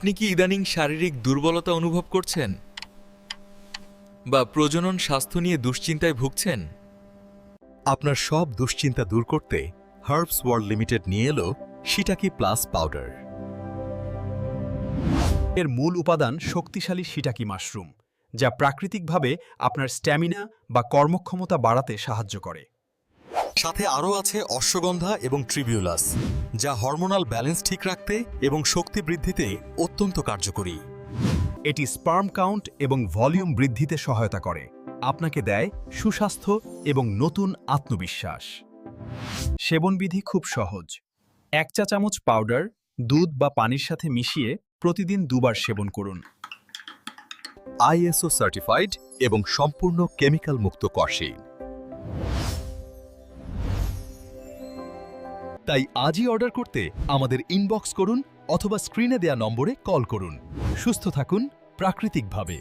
আপনি কি ইদানিং শারীরিক দুর্বলতা অনুভব করছেন বা প্রজনন স্বাস্থ্য নিয়ে দুশ্চিন্তায় ভুগছেন? আপনার সব দুশ্চিন্তা দূর করতে হার্বস ওয়ার্ল্ড লিমিটেড নিয়ে এলো শিটাকি প্লাস পাউডার। এর মূল উপাদান শক্তিশালী শিটাকি মাশরুম, যা প্রাকৃতিকভাবে আপনার স্ট্যামিনা বা কর্মক্ষমতা বাড়াতে সাহায্য করে। সাথে আরও আছে অশ্বগন্ধা এবং ট্রিবিউলাস, যা হরমোনাল ব্যালেন্স ঠিক রাখতে এবং শক্তি বৃদ্ধিতে অত্যন্ত কার্যকরী। এটি স্পার্ম কাউন্ট এবং ভলিউম বৃদ্ধিতে সহায়তা করে, আপনাকে দেয় সুস্বাস্থ্য এবং নতুন আত্মবিশ্বাস। সেবনবিধি খুব সহজ। 1 চা চামচ পাউডার দুধ বা পানির সাথে মিশিয়ে প্রতিদিন 2 বার সেবন করুন। আইএসও সার্টিফাইড এবং সম্পূর্ণ কেমিক্যাল মুক্ত কষে। তাই আজই অর্ডার করতে আমাদের ইনবক্স করুন অথবা স্ক্রিনে দেয়া নম্বরে কল করুন। সুস্থ থাকুন প্রাকৃতিকভাবে।